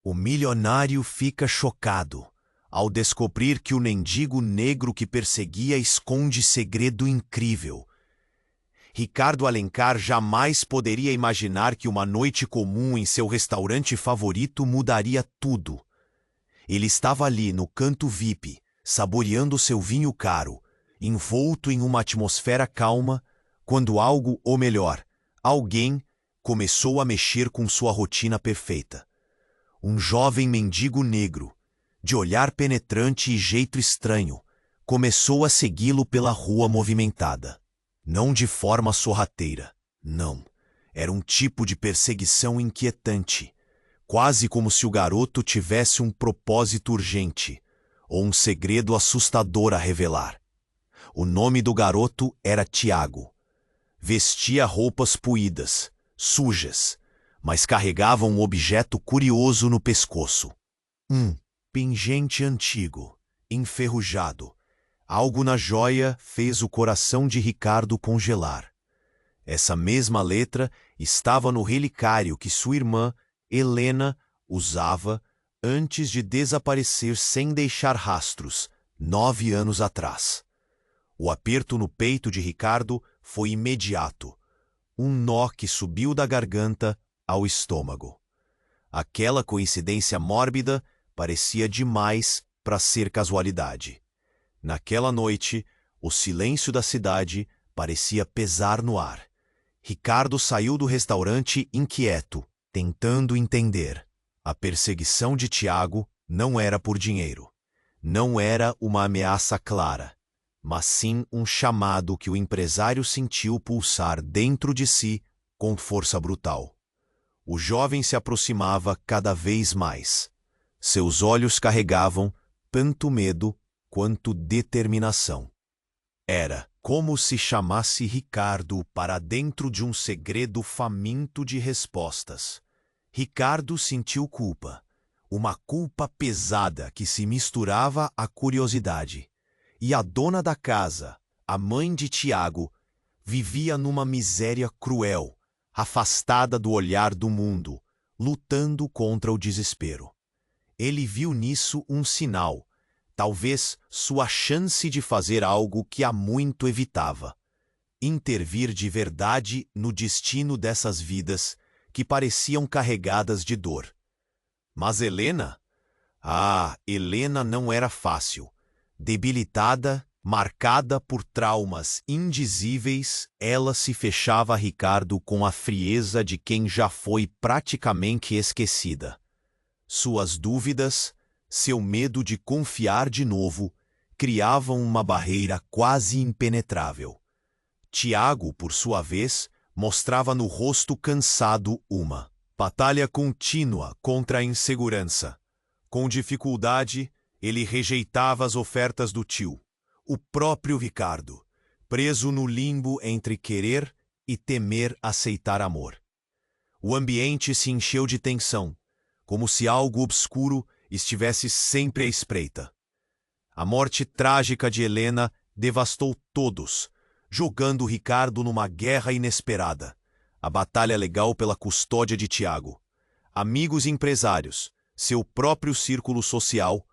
O milionário fica chocado ao descobrir que o mendigo negro que perseguia esconde segredo incrível. Ricardo Alencar jamais poderia imaginar que uma noite comum em seu restaurante favorito mudaria tudo. Ele estava ali no canto VIP, saboreando seu vinho caro, envolto em uma atmosfera calma, quando algo, ou melhor, alguém, começou a mexer com sua rotina perfeita. Um jovem mendigo negro, de olhar penetrante e jeito estranho, começou a segui-lo pela rua movimentada. Não de forma sorrateira, não. Era um tipo de perseguição inquietante, quase como se o garoto tivesse um propósito urgente, ou um segredo assustador a revelar. O nome do garoto era Tiago. Vestia roupas puídas, sujas, mas carregava um objeto curioso no pescoço. Um pingente antigo, enferrujado. Algo na joia fez o coração de Ricardo congelar. Essa mesma letra estava no relicário que sua irmã, Helena, usava antes de desaparecer sem deixar rastros, 9 anos atrás. O aperto no peito de Ricardo foi imediato. Um nó que subiu da garganta ao estômago. Aquela coincidência mórbida parecia demais para ser casualidade. Naquela noite, o silêncio da cidade parecia pesar no ar. Ricardo saiu do restaurante inquieto, tentando entender. A perseguição de Tiago não era por dinheiro. Não era uma ameaça clara, mas sim um chamado que o empresário sentiu pulsar dentro de si com força brutal. O jovem se aproximava cada vez mais. Seus olhos carregavam tanto medo quanto determinação. Era como se chamasse Ricardo para dentro de um segredo faminto de respostas. Ricardo sentiu culpa, uma culpa pesada que se misturava à curiosidade. E a dona da casa, a mãe de Tiago, vivia numa miséria cruel, afastada do olhar do mundo, lutando contra o desespero. Ele viu nisso um sinal, talvez sua chance de fazer algo que há muito evitava. Intervir de verdade no destino dessas vidas que pareciam carregadas de dor. Mas Helena? Helena não era fácil. Debilitada, marcada por traumas indizíveis, ela se fechava a Ricardo com a frieza de quem já foi praticamente esquecida. Suas dúvidas, seu medo de confiar de novo, criavam uma barreira quase impenetrável. Tiago, por sua vez, mostrava no rosto cansado uma batalha contínua contra a insegurança. Com dificuldade, ele rejeitava as ofertas do tio, o próprio Ricardo, preso no limbo entre querer e temer aceitar amor. O ambiente se encheu de tensão, como se algo obscuro estivesse sempre à espreita. A morte trágica de Helena devastou todos, jogando Ricardo numa guerra inesperada. A batalha legal pela custódia de Tiago. Amigos e empresários, seu próprio círculo social,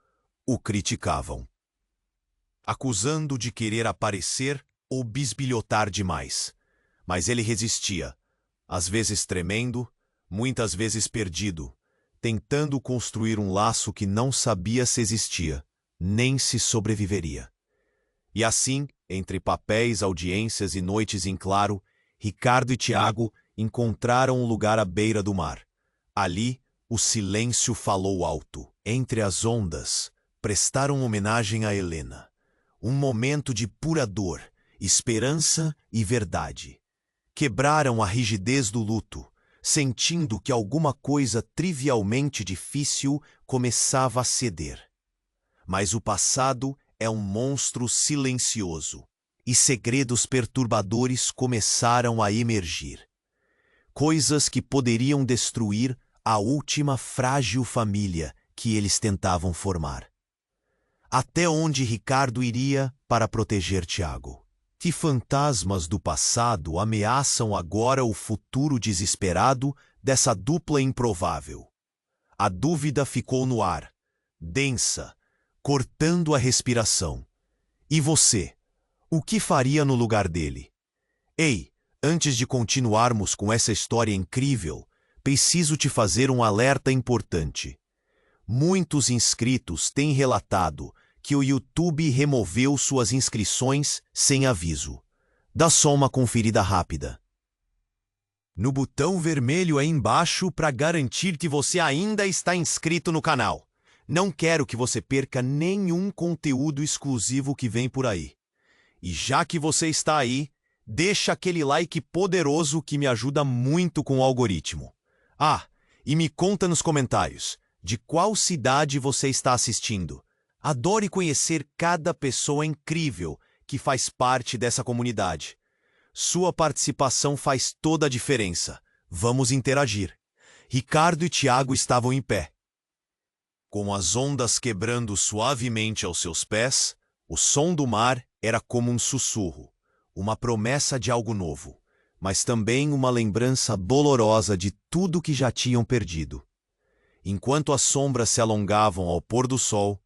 o criticavam, acusando de querer aparecer ou bisbilhotar demais. Mas ele resistia, às vezes tremendo, muitas vezes perdido, tentando construir um laço que não sabia se existia, nem se sobreviveria. E assim, entre papéis, audiências e noites em claro, Ricardo e Tiago encontraram um lugar à beira do mar. Ali, o silêncio falou alto. Entre as ondas, prestaram homenagem a Helena. Um momento de pura dor, esperança e verdade. Quebraram a rigidez do luto, sentindo que alguma coisa trivialmente difícil começava a ceder. Mas o passado é um monstro silencioso, e segredos perturbadores começaram a emergir. Coisas que poderiam destruir a última frágil família que eles tentavam formar. Até onde Ricardo iria para proteger Tiago? Que fantasmas do passado ameaçam agora o futuro desesperado dessa dupla improvável? A dúvida ficou no ar, densa, cortando a respiração. E você? O que faria no lugar dele? Ei, antes de continuarmos com essa história incrível, preciso te fazer um alerta importante. Muitos inscritos têm relatado que o YouTube removeu suas inscrições sem aviso. Dá só uma conferida rápida no botão vermelho aí embaixo para garantir que você ainda está inscrito no canal. Não quero que você perca nenhum conteúdo exclusivo que vem por aí. E já que você está aí, deixa aquele like poderoso que me ajuda muito com o algoritmo. Ah, e me conta nos comentários de qual cidade você está assistindo. Adore conhecer cada pessoa incrível que faz parte dessa comunidade. Sua participação faz toda a diferença. Vamos interagir. Ricardo e Tiago estavam em pé. Com as ondas quebrando suavemente aos seus pés, o som do mar era como um sussurro, uma promessa de algo novo, mas também uma lembrança dolorosa de tudo que já tinham perdido. Enquanto as sombras se alongavam ao pôr do sol,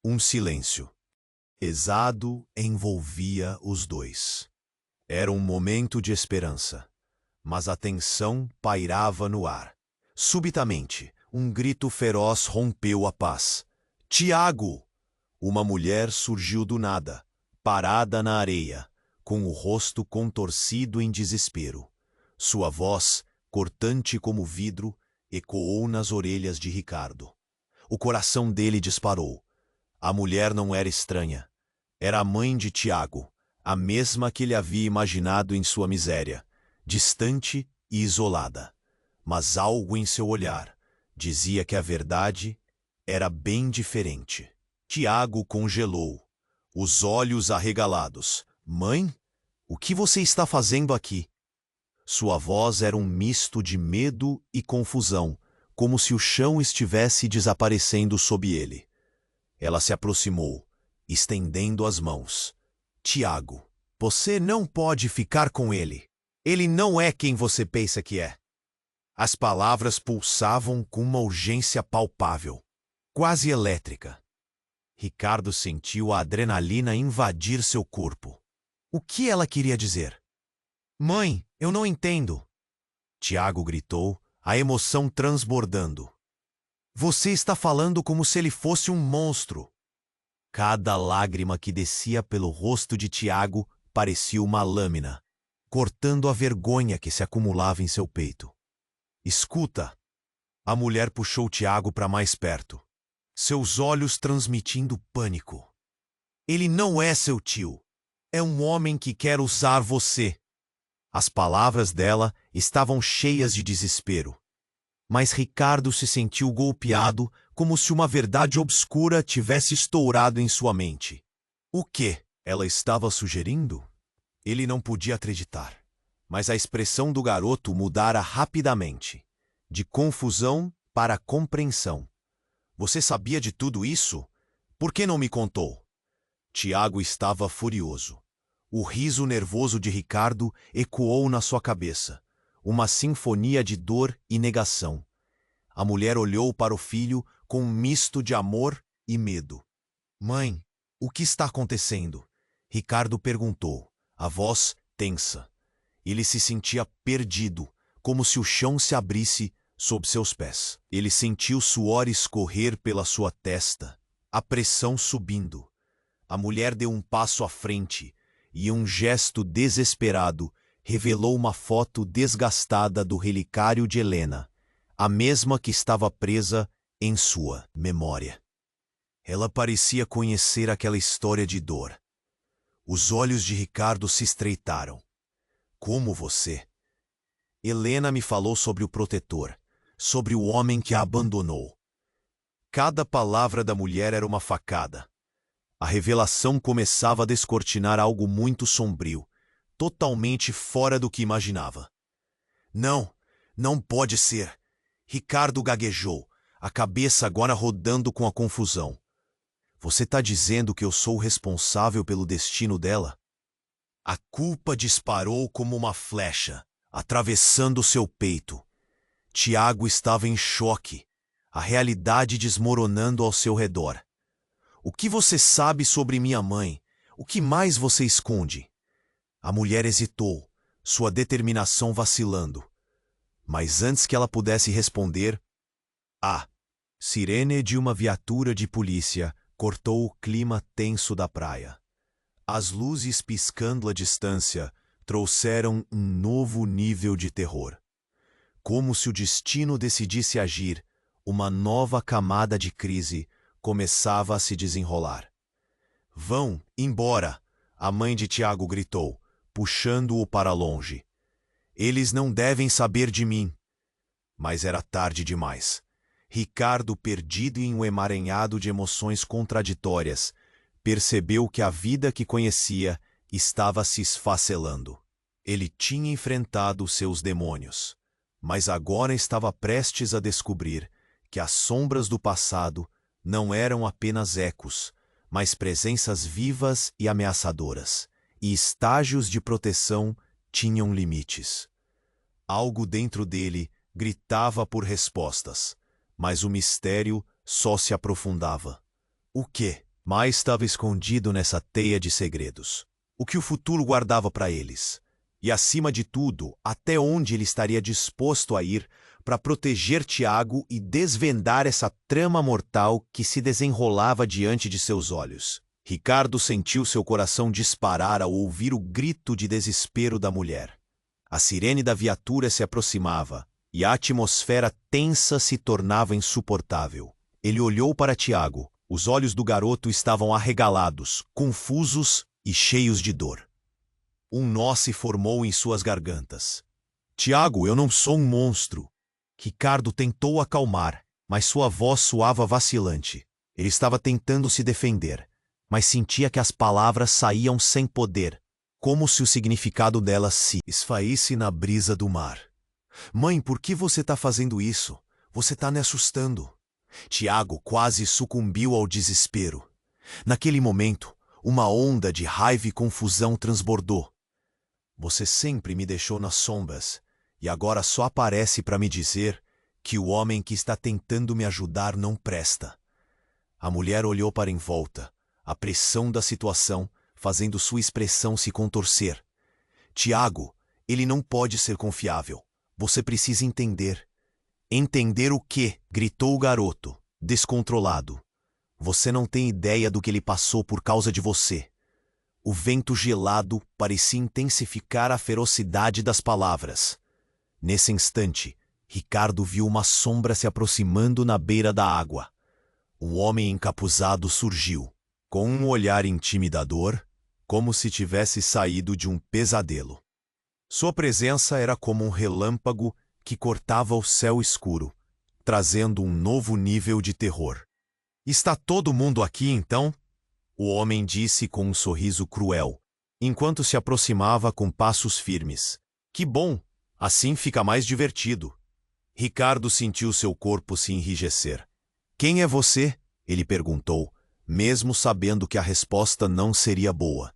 um silêncio pesado envolvia os dois. Era um momento de esperança, mas a tensão pairava no ar. Subitamente, um grito feroz rompeu a paz. Tiago! Uma mulher surgiu do nada, parada na areia, com o rosto contorcido em desespero. Sua voz, cortante como vidro, ecoou nas orelhas de Ricardo. O coração dele disparou. A mulher não era estranha. Era a mãe de Tiago, a mesma que ele havia imaginado em sua miséria, distante e isolada. Mas algo em seu olhar dizia que a verdade era bem diferente. Tiago congelou, os olhos arregalados. Mãe, o que você está fazendo aqui? Sua voz era um misto de medo e confusão, como se o chão estivesse desaparecendo sob ele. Ela se aproximou, estendendo as mãos. Tiago, você não pode ficar com ele. Ele não é quem você pensa que é. As palavras pulsavam com uma urgência palpável, quase elétrica. Ricardo sentiu a adrenalina invadir seu corpo. O que ela queria dizer? Mãe, eu não entendo. Tiago gritou, a emoção transbordando. Você está falando como se ele fosse um monstro. Cada lágrima que descia pelo rosto de Tiago parecia uma lâmina, cortando a vergonha que se acumulava em seu peito. Escuta! A mulher puxou Tiago para mais perto, seus olhos transmitindo pânico. Ele não é seu tio. É um homem que quer usar você. As palavras dela estavam cheias de desespero. Mas Ricardo se sentiu golpeado, como se uma verdade obscura tivesse estourado em sua mente. O que ela estava sugerindo? Ele não podia acreditar. Mas a expressão do garoto mudara rapidamente, de confusão para compreensão. Você sabia de tudo isso? Por que não me contou? Tiago estava furioso. O riso nervoso de Ricardo ecoou na sua cabeça, uma sinfonia de dor e negação. A mulher olhou para o filho com um misto de amor e medo. Mãe, o que está acontecendo? Ricardo perguntou, a voz tensa. Ele se sentia perdido, como se o chão se abrisse sob seus pés. Ele sentiu suor escorrer pela sua testa, a pressão subindo. A mulher deu um passo à frente e, em um gesto desesperado, revelou uma foto desgastada do relicário de Helena, a mesma que estava presa em sua memória. Ela parecia conhecer aquela história de dor. Os olhos de Ricardo se estreitaram. Como você? Helena me falou sobre o protetor, sobre o homem que a abandonou. Cada palavra da mulher era uma facada. A revelação começava a descortinar algo muito sombrio, totalmente fora do que imaginava. Não, não pode ser. Ricardo gaguejou, a cabeça agora rodando com a confusão. Você está dizendo que eu sou o responsável pelo destino dela? A culpa disparou como uma flecha, atravessando seu peito. Tiago estava em choque. a realidade desmoronando ao seu redor. O que você sabe sobre minha mãe? O que mais você esconde? A mulher hesitou, sua determinação vacilando. Mas antes que ela pudesse responder, a sirene de uma viatura de polícia cortou o clima tenso da praia. As luzes piscando à distância trouxeram um novo nível de terror. Como se o destino decidisse agir, uma nova camada de crise começava a se desenrolar. Vão embora, a mãe de Tiago gritou, puxando-o para longe. Eles não devem saber de mim. Mas era tarde demais. Ricardo, perdido em um emaranhado de emoções contraditórias, percebeu que a vida que conhecia estava se esfacelando. Ele tinha enfrentado seus demônios, mas agora estava prestes a descobrir que as sombras do passado não eram apenas ecos, mas presenças vivas e ameaçadoras, e estágios de proteção tinham limites. Algo dentro dele gritava por respostas, mas o mistério só se aprofundava. O que mais estava escondido nessa teia de segredos? O que o futuro guardava para eles? E, acima de tudo, até onde ele estaria disposto a ir para proteger Tiago e desvendar essa trama mortal que se desenrolava diante de seus olhos? Ricardo sentiu seu coração disparar ao ouvir o grito de desespero da mulher. A sirene da viatura se aproximava e a atmosfera tensa se tornava insuportável. Ele olhou para Tiago. Os olhos do garoto estavam arregalados, confusos e cheios de dor. Um nó se formou em suas gargantas. Tiago, eu não sou um monstro. Ricardo tentou acalmar, mas sua voz soava vacilante. Ele estava tentando se defender, mas sentia que as palavras saíam sem poder, como se o significado delas se esfaísse na brisa do mar. Mãe, por que você está fazendo isso? Você está me assustando. Tiago quase sucumbiu ao desespero. Naquele momento, uma onda de raiva e confusão transbordou. Você sempre me deixou nas sombras, e agora só aparece para me dizer que o homem que está tentando me ajudar não presta. A mulher olhou para em volta, a pressão da situação fazendo sua expressão se contorcer. Tiago, ele não pode ser confiável. Você precisa entender. Entender o quê? Gritou o garoto, descontrolado. Você não tem ideia do que ele passou por causa de você. O vento gelado parecia intensificar a ferocidade das palavras. Nesse instante, Ricardo viu uma sombra se aproximando na beira da água. Um homem encapuzado surgiu, com um olhar intimidador, como se tivesse saído de um pesadelo. Sua presença era como um relâmpago que cortava o céu escuro, trazendo um novo nível de terror. Está todo mundo aqui, então? O homem disse com um sorriso cruel, enquanto se aproximava com passos firmes. Que bom! Assim fica mais divertido. Ricardo sentiu seu corpo se enrijecer. Quem é você? Ele perguntou, mesmo sabendo que a resposta não seria boa.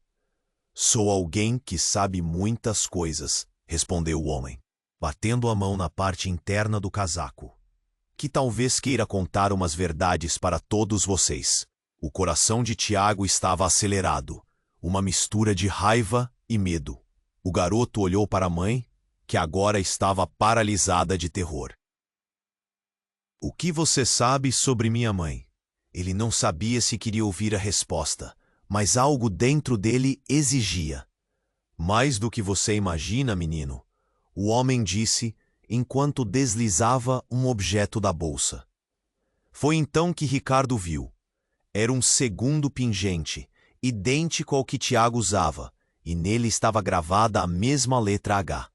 Sou alguém que sabe muitas coisas, respondeu o homem, batendo a mão na parte interna do casaco. Que talvez queira contar umas verdades para todos vocês. O coração de Tiago estava acelerado, uma mistura de raiva e medo. O garoto olhou para a mãe, que agora estava paralisada de terror. O que você sabe sobre minha mãe? Ele não sabia se queria ouvir a resposta, mas algo dentro dele exigia. Mais do que você imagina, menino, o homem disse, enquanto deslizava um objeto da bolsa. Foi então que Ricardo viu. Era um segundo pingente, idêntico ao que Tiago usava, e nele estava gravada a mesma letra H.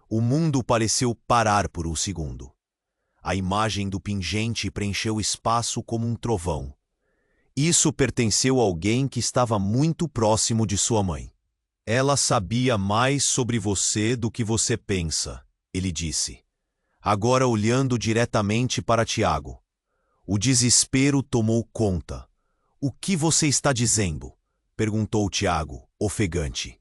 O mundo pareceu parar por um segundo. A imagem do pingente preencheu o espaço como um trovão. Isso pertenceu a alguém que estava muito próximo de sua mãe. Ela sabia mais sobre você do que você pensa, ele disse, agora olhando diretamente para Tiago. O desespero tomou conta. O que você está dizendo? Perguntou Tiago, ofegante.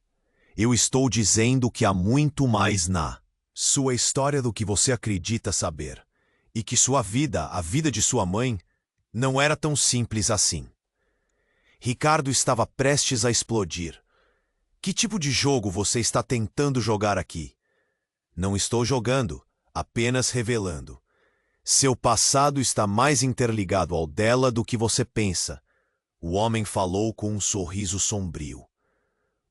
Eu estou dizendo que há muito mais na sua história do que você acredita saber. e que sua vida, a vida de sua mãe, não era tão simples assim. Ricardo estava prestes a explodir. Que tipo de jogo você está tentando jogar aqui? Não estou jogando, apenas revelando. Seu passado está mais interligado ao dela do que você pensa. O homem falou com um sorriso sombrio.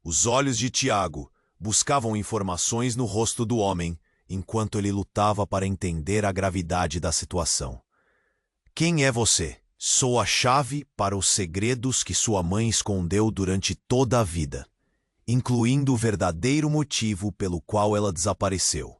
Os olhos de Tiago buscavam informações no rosto do homem, enquanto ele lutava para entender a gravidade da situação. Quem é você? Sou a chave para os segredos que sua mãe escondeu durante toda a vida, incluindo o verdadeiro motivo pelo qual ela desapareceu.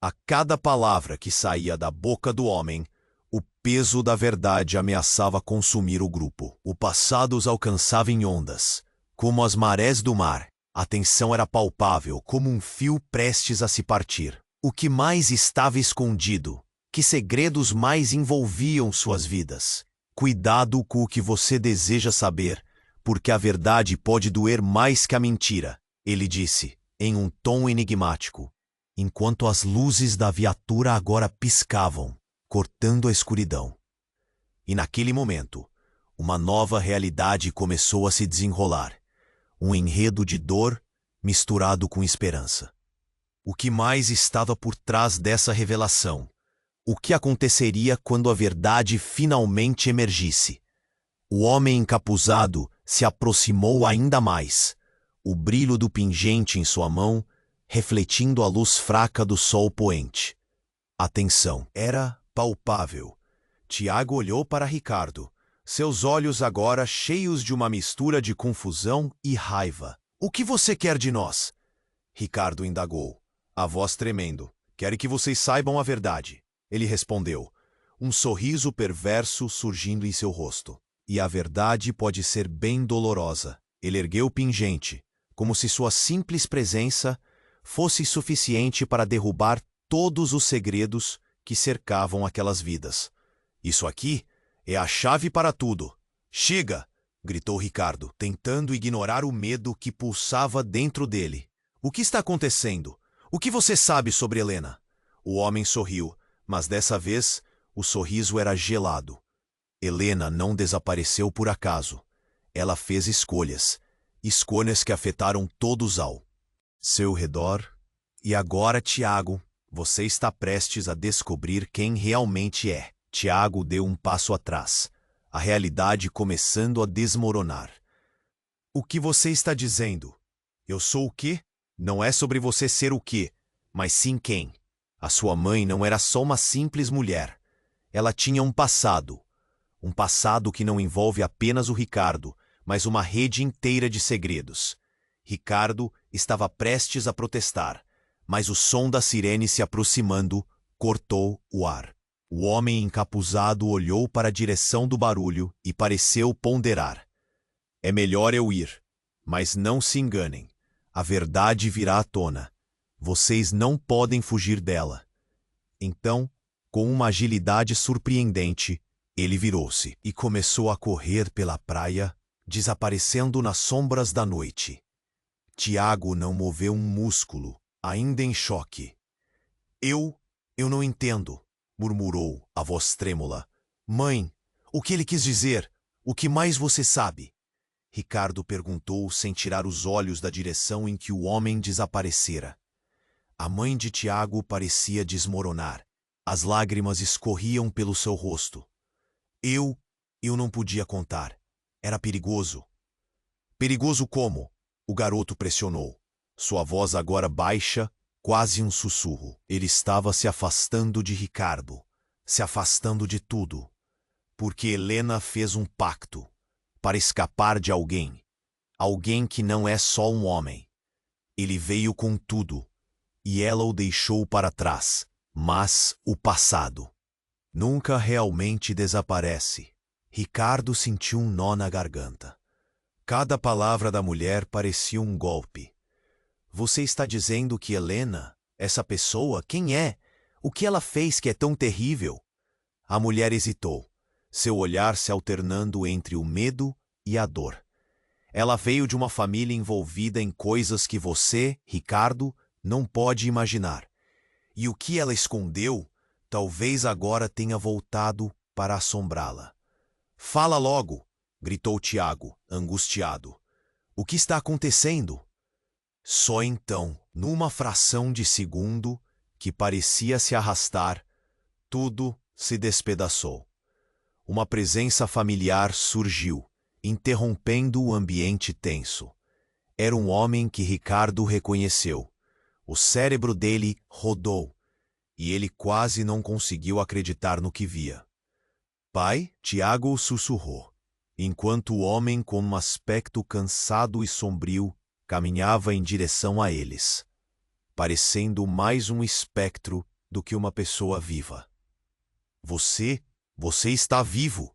A cada palavra que saía da boca do homem, o peso da verdade ameaçava consumir o grupo. O passado os alcançava em ondas, como as marés do mar. A tensão era palpável, como um fio prestes a se partir. O que mais estava escondido? Que segredos mais envolviam suas vidas? Cuidado com o que você deseja saber, porque a verdade pode doer mais que a mentira, ele disse, em um tom enigmático, enquanto as luzes da viatura agora piscavam, cortando a escuridão. E naquele momento, uma nova realidade começou a se desenrolar. Um enredo de dor misturado com esperança. O que mais estava por trás dessa revelação? O que aconteceria quando a verdade finalmente emergisse? O homem encapuzado se aproximou ainda mais, o brilho do pingente em sua mão refletindo a luz fraca do sol poente. A tensão era palpável. Tiago olhou para Ricardo, seus olhos agora cheios de uma mistura de confusão e raiva. O que você quer de nós? Ricardo indagou, a voz tremendo. Quero que vocês saibam a verdade. Ele respondeu, um sorriso perverso surgindo em seu rosto. E a verdade pode ser bem dolorosa. Ele ergueu o pingente, como se sua simples presença fosse suficiente para derrubar todos os segredos que cercavam aquelas vidas. Isso aqui é a chave para tudo. Chega! Gritou Ricardo, tentando ignorar o medo que pulsava dentro dele. O que está acontecendo? O que você sabe sobre Helena? O homem sorriu, mas dessa vez o sorriso era gelado. Helena não desapareceu por acaso. Ela fez escolhas. Escolhas que afetaram todos ao seu redor. E agora, Tiago, você está prestes a descobrir quem realmente é. Tiago deu um passo atrás, a realidade começando a desmoronar. O que você está dizendo? Eu sou o quê? Não é sobre você ser o quê, mas sim quem. A sua mãe não era só uma simples mulher. Ela tinha um passado. Um passado que não envolve apenas o Ricardo, mas uma rede inteira de segredos. Ricardo estava prestes a protestar, mas o som da sirene se aproximando cortou o ar. O homem encapuzado olhou para a direção do barulho e pareceu ponderar. É melhor eu ir, mas não se enganem. A verdade virá à tona. Vocês não podem fugir dela. Então, com uma agilidade surpreendente, ele virou-se e começou a correr pela praia, desaparecendo nas sombras da noite. Tiago não moveu um músculo, ainda em choque. Eu não entendo, murmurou, a voz trêmula. Mãe, o que ele quis dizer? O que mais você sabe? Ricardo perguntou sem tirar os olhos da direção em que o homem desaparecera. A mãe de Tiago parecia desmoronar. As lágrimas escorriam pelo seu rosto. Eu não podia contar. Era perigoso. Perigoso como? O garoto pressionou. Sua voz agora baixa, quase um sussurro. Ele estava se afastando de Ricardo, se afastando de tudo. Porque Helena fez um pacto para escapar de alguém. Alguém que não é só um homem. Ele veio com tudo, e ela o deixou para trás. Mas o passado nunca realmente desaparece. Ricardo sentiu um nó na garganta. Cada palavra da mulher parecia um golpe. Você está dizendo que Helena, essa pessoa, quem é? O que ela fez que é tão terrível? A mulher hesitou, seu olhar se alternando entre o medo e a dor. Ela veio de uma família envolvida em coisas que você, Ricardo, não pode imaginar. E o que ela escondeu Talvez agora tenha voltado para assombrá-la. Fala logo! Gritou Tiago, angustiado. O que está acontecendo? Só então, numa fração de segundo, que parecia se arrastar, tudo se despedaçou. Uma presença familiar surgiu, interrompendo o ambiente tenso. Era um homem que Ricardo reconheceu. O cérebro dele rodou, e ele quase não conseguiu acreditar no que via. Pai, Tiago sussurrou, enquanto o homem com um aspecto cansado e sombrio caminhava em direção a eles, parecendo mais um espectro do que uma pessoa viva. Você está vivo!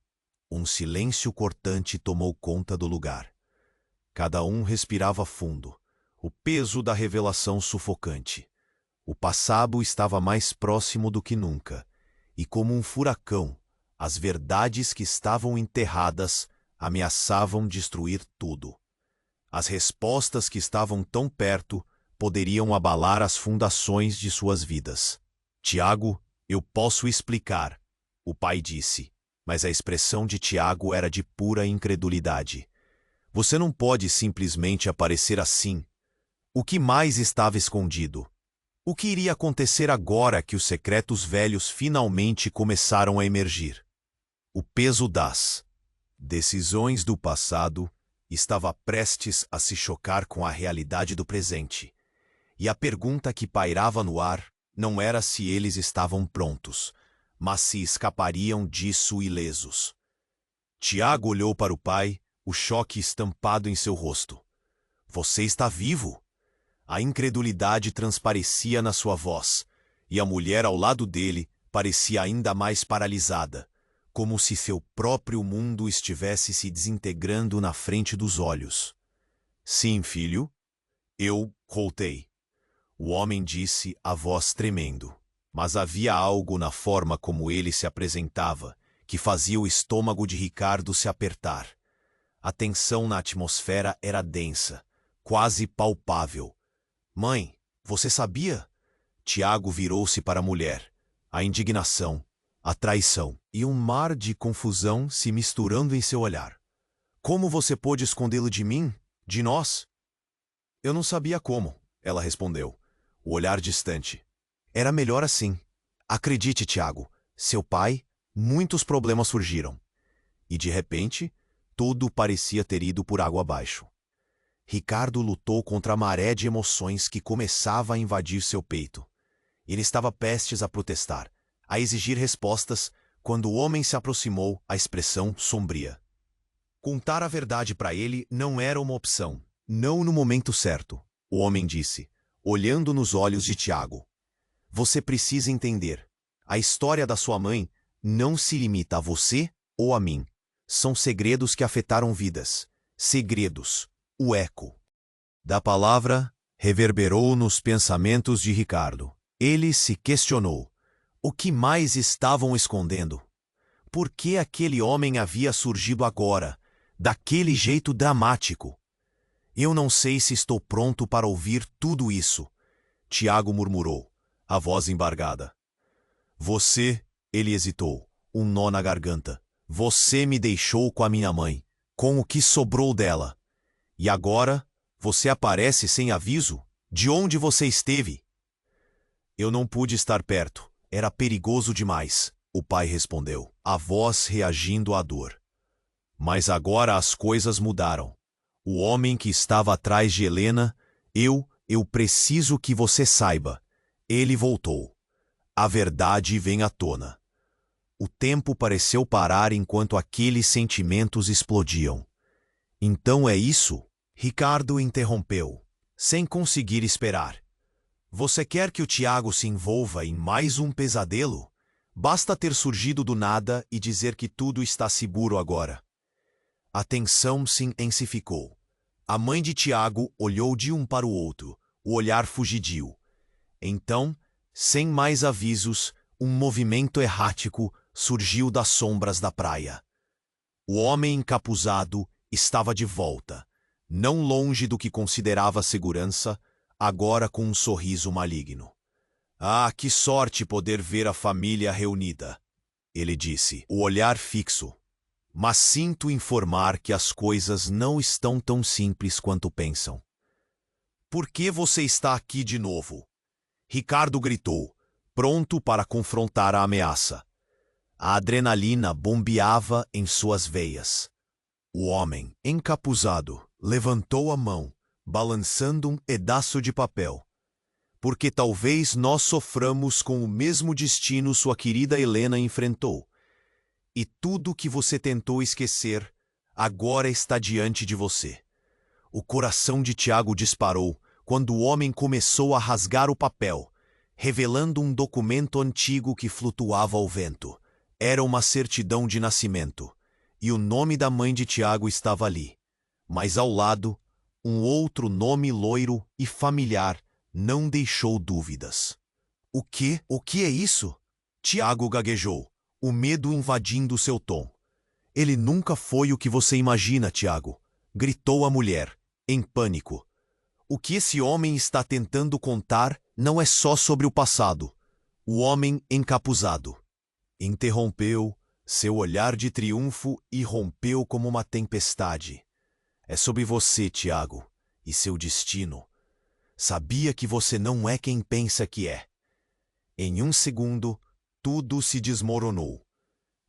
Um silêncio cortante tomou conta do lugar. Cada um respirava fundo, o peso da revelação sufocante. O passado estava mais próximo do que nunca, e como um furacão, as verdades que estavam enterradas ameaçavam destruir tudo. As respostas que estavam tão perto poderiam abalar as fundações de suas vidas. Tiago, eu posso explicar, o pai disse, mas a expressão de Tiago era de pura incredulidade. Você não pode simplesmente aparecer assim. O que mais estava escondido? O que iria acontecer agora que os secretos velhos finalmente começaram a emergir? O peso das decisões do passado estava prestes a se chocar com a realidade do presente. E a pergunta que pairava no ar não era se eles estavam prontos, mas se escapariam disso ilesos. Tiago olhou para o pai, o choque estampado em seu rosto. Você está vivo? A incredulidade transparecia na sua voz, e a mulher ao lado dele parecia ainda mais paralisada, como se seu próprio mundo estivesse se desintegrando na frente dos olhos. Sim, filho. Eu voltei. O homem disse, a voz tremendo. Mas havia algo na forma como ele se apresentava que fazia o estômago de Ricardo se apertar. A tensão na atmosfera era densa, quase palpável. Mãe, você sabia? Tiago virou-se para a mulher. A indignação, a traição e um mar de confusão se misturando em seu olhar. Como você pôde escondê-lo de mim, de nós? Eu não sabia como, ela respondeu, o olhar distante. Era melhor assim. Acredite, Tiago, seu pai, muitos problemas surgiram. E de repente, tudo parecia ter ido por água abaixo. Ricardo lutou contra a maré de emoções que começava a invadir seu peito. Ele estava prestes a protestar, a exigir respostas, quando o homem se aproximou, a expressão sombria. Contar a verdade para ele não era uma opção, não no momento certo, o homem disse, olhando nos olhos de Tiago. Você precisa entender. A história da sua mãe não se limita a você ou a mim. São segredos que afetaram vidas. Segredos. O eco da palavra reverberou nos pensamentos de Ricardo. Ele se questionou. O que mais estavam escondendo? Por que aquele homem havia surgido agora, daquele jeito dramático? Eu não sei se estou pronto para ouvir tudo isso, Tiago murmurou, a voz embargada. Você, ele hesitou, um nó na garganta. Você me deixou com a minha mãe, com o que sobrou dela. E agora, você aparece sem aviso? De onde você esteve? Eu não pude estar perto. Era perigoso demais, o pai respondeu, a voz reagindo à dor. Mas agora as coisas mudaram. O homem que estava atrás de Helena, eu preciso que você saiba. Ele voltou. A verdade vem à tona. O tempo pareceu parar enquanto aqueles sentimentos explodiam. Então é isso? Ricardo interrompeu, sem conseguir esperar. Você quer que o Tiago se envolva em mais um pesadelo? Basta ter surgido do nada e dizer que tudo está seguro agora. A tensão se intensificou. A mãe de Tiago olhou de um para o outro, o olhar fugidio. Então, sem mais avisos, um movimento errático surgiu das sombras da praia. O homem encapuzado estava de volta, não longe do que considerava segurança, agora com um sorriso maligno. Ah, que sorte poder ver a família reunida, ele disse, o olhar fixo. Mas sinto informar que as coisas não estão tão simples quanto pensam. Por que você está aqui de novo? Ricardo gritou, pronto para confrontar a ameaça. A adrenalina bombeava em suas veias. O homem, encapuzado, levantou a mão, balançando um pedaço de papel. Porque talvez nós soframos com o mesmo destino sua querida Helena enfrentou. E tudo que você tentou esquecer, agora está diante de você. O coração de Tiago disparou quando o homem começou a rasgar o papel, revelando um documento antigo que flutuava ao vento. Era uma certidão de nascimento, e o nome da mãe de Tiago estava ali. Mas ao lado, um outro nome loiro e familiar não deixou dúvidas. O que? O que é isso? Tiago gaguejou, o medo invadindo seu tom. Ele nunca foi o que você imagina, Tiago, gritou a mulher, em pânico. O que esse homem está tentando contar não é só sobre o passado. O homem encapuzado. Interrompeu, seu olhar de triunfo irrompeu como uma tempestade. É sobre você, Tiago, e seu destino. Sabia que você não é quem pensa que é. Em um segundo, tudo se desmoronou.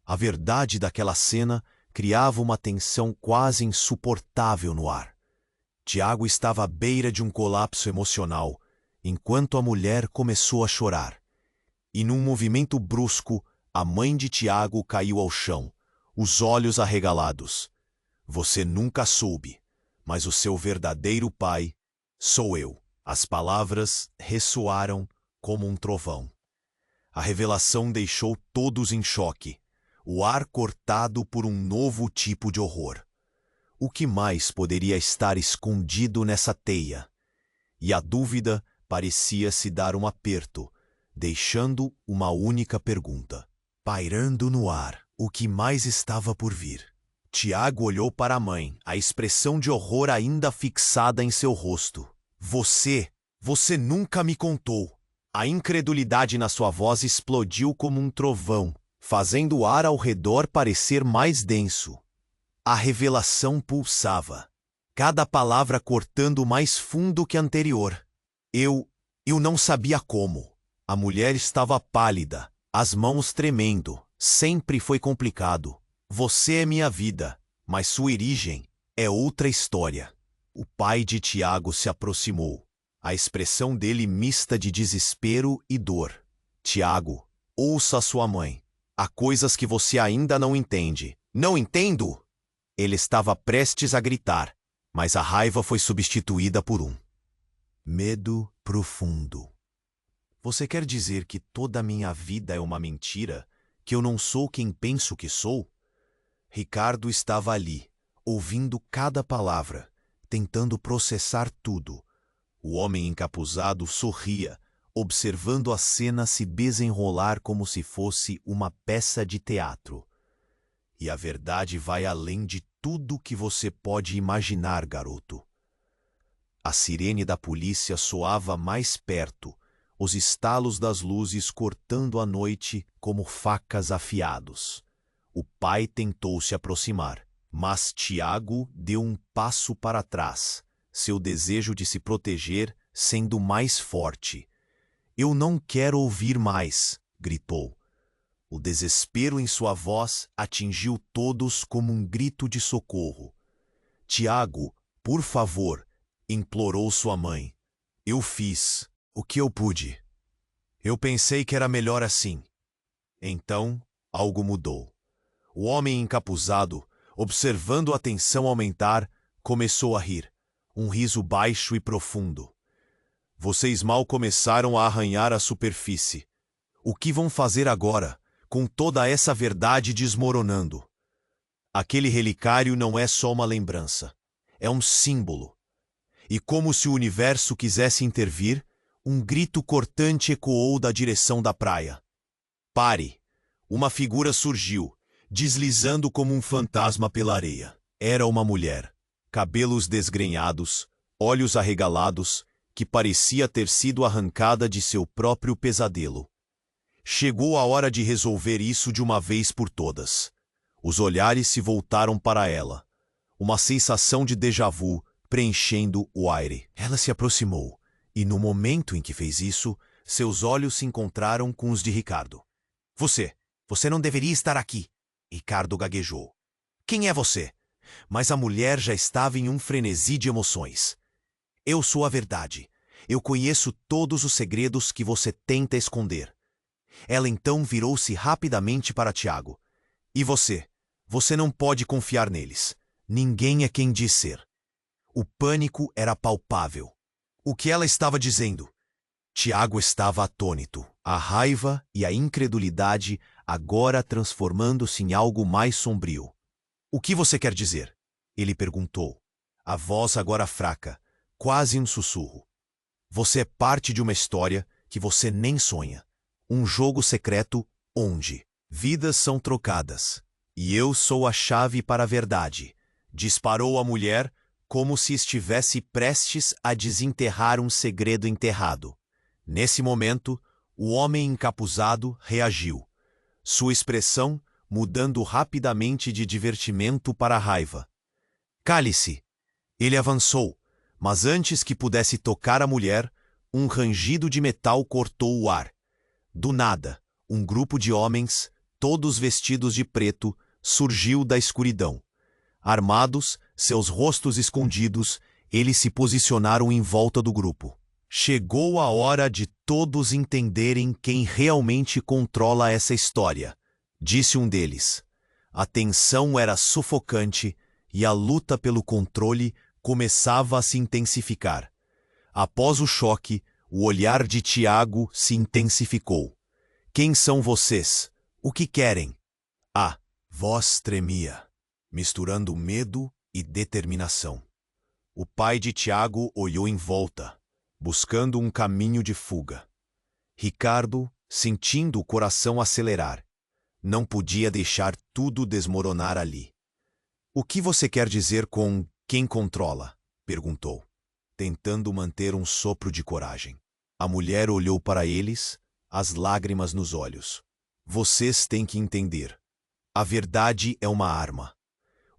A verdade daquela cena criava uma tensão quase insuportável no ar. Tiago estava à beira de um colapso emocional, enquanto a mulher começou a chorar. E num movimento brusco, a mãe de Tiago caiu ao chão, os olhos arregalados. Você nunca soube, mas o seu verdadeiro pai sou eu. As palavras ressoaram como um trovão. A revelação deixou todos em choque, o ar cortado por um novo tipo de horror. O que mais poderia estar escondido nessa teia? E a dúvida parecia se dar um aperto, deixando uma única pergunta. Pairando no ar, o que mais estava por vir? Tiago olhou para a mãe, a expressão de horror ainda fixada em seu rosto. Você nunca me contou. A incredulidade na sua voz explodiu como um trovão, fazendo o ar ao redor parecer mais denso. A revelação pulsava, cada palavra cortando mais fundo que a anterior. Eu não sabia como. A mulher estava pálida, as mãos tremendo. Sempre foi complicado. Você é minha vida, mas sua origem é outra história. O pai de Tiago se aproximou, a expressão dele mista de desespero e dor. Tiago, ouça a sua mãe. Há coisas que você ainda não entende. Não entendo! Ele estava prestes a gritar, mas a raiva foi substituída por um medo profundo. Você quer dizer que toda a minha vida é uma mentira? Que eu não sou quem penso que sou? Ricardo estava ali, ouvindo cada palavra, tentando processar tudo. O homem encapuzado sorria, observando a cena se desenrolar como se fosse uma peça de teatro. E a verdade vai além de tudo que você pode imaginar, garoto. A sirene da polícia soava mais perto, os estalos das luzes cortando a noite como facas afiados. O pai tentou se aproximar, mas Tiago deu um passo para trás, seu desejo de se proteger sendo mais forte. Eu não quero ouvir mais, gritou. O desespero em sua voz atingiu todos como um grito de socorro. Tiago, por favor, implorou sua mãe. Eu fiz o que eu pude. Eu pensei que era melhor assim. Então, algo mudou. O homem encapuzado, observando a tensão aumentar, começou a rir, um riso baixo e profundo. Vocês mal começaram a arranhar a superfície. O que vão fazer agora, com toda essa verdade desmoronando? Aquele relicário não é só uma lembrança, é um símbolo. E como se o universo quisesse intervir, um grito cortante ecoou da direção da praia. Pare! Uma figura surgiu, deslizando como um fantasma pela areia. Era uma mulher, cabelos desgrenhados, olhos arregalados, que parecia ter sido arrancada de seu próprio pesadelo. Chegou a hora de resolver isso de uma vez por todas. Os olhares se voltaram para ela. Uma sensação de déjà-vu preenchendo o aire. Ela se aproximou, e no momento em que fez isso, seus olhos se encontraram com os de Ricardo. Você não deveria estar aqui, Ricardo gaguejou. Quem é você? Mas a mulher já estava em um frenesi de emoções. Eu sou a verdade. Eu conheço todos os segredos que você tenta esconder. Ela então virou-se rapidamente para Tiago. E você? Você não pode confiar neles. Ninguém é quem diz ser. O pânico era palpável. O que ela estava dizendo? Tiago estava atônito. A raiva e a incredulidade agora transformando-se em algo mais sombrio. O que você quer dizer? Ele perguntou. A voz agora fraca, quase um sussurro. Você é parte de uma história que você nem sonha. Um jogo secreto onde vidas são trocadas. E eu sou a chave para a verdade. Disparou a mulher como se estivesse prestes a desenterrar um segredo enterrado. Nesse momento, o homem encapuzado reagiu. Sua expressão mudando rapidamente de divertimento para raiva. Cale-se! Ele avançou, mas antes que pudesse tocar a mulher, um rangido de metal cortou o ar. Do nada, um grupo de homens, todos vestidos de preto, surgiu da escuridão. Armados, seus rostos escondidos, eles se posicionaram em volta do grupo. Chegou a hora de todos entenderem quem realmente controla essa história, disse um deles. A tensão era sufocante e a luta pelo controle começava a se intensificar. Após o choque, o olhar de Tiago se intensificou. Quem são vocês? O que querem? A voz tremia, misturando medo e determinação. O pai de Tiago olhou em volta, buscando um caminho de fuga. Ricardo, sentindo o coração acelerar, não podia deixar tudo desmoronar ali. O que você quer dizer com quem controla? Perguntou, tentando manter um sopro de coragem. A mulher olhou para eles, as lágrimas nos olhos. Vocês têm que entender. A verdade é uma arma.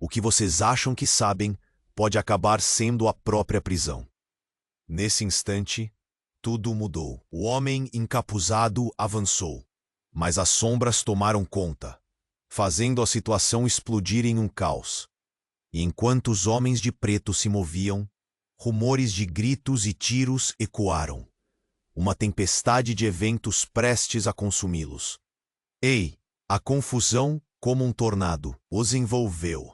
O que vocês acham que sabem pode acabar sendo a própria prisão. Nesse instante, tudo mudou. O homem encapuzado avançou, mas as sombras tomaram conta, fazendo a situação explodir em um caos. E enquanto os homens de preto se moviam, rumores de gritos e tiros ecoaram. Uma tempestade de eventos prestes a consumi-los. Ei! A confusão, como um tornado, os envolveu,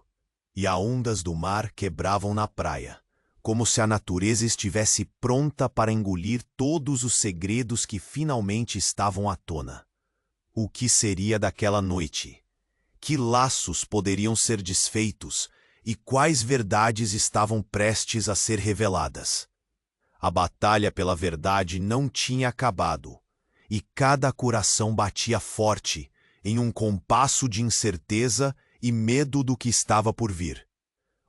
e as ondas do mar quebravam na praia, como se a natureza estivesse pronta para engolir todos os segredos que finalmente estavam à tona. O que seria daquela noite? Que laços poderiam ser desfeitos e quais verdades estavam prestes a ser reveladas? A batalha pela verdade não tinha acabado, e cada coração batia forte, em um compasso de incerteza e medo do que estava por vir.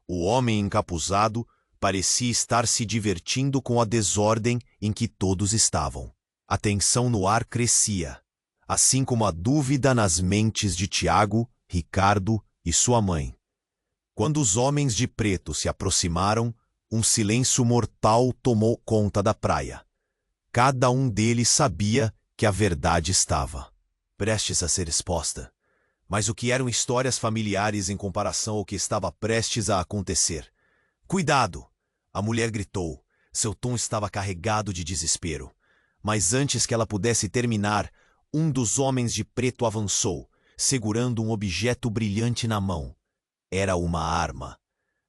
O homem encapuzado parecia estar se divertindo com a desordem em que todos estavam. A tensão no ar crescia, assim como a dúvida nas mentes de Tiago, Ricardo e sua mãe. Quando os homens de preto se aproximaram, um silêncio mortal tomou conta da praia. Cada um deles sabia que a verdade estava prestes a ser exposta. Mas o que eram histórias familiares em comparação ao que estava prestes a acontecer? Cuidado! A mulher gritou. Seu tom estava carregado de desespero. Mas antes que ela pudesse terminar, um dos homens de preto avançou, segurando um objeto brilhante na mão. Era uma arma.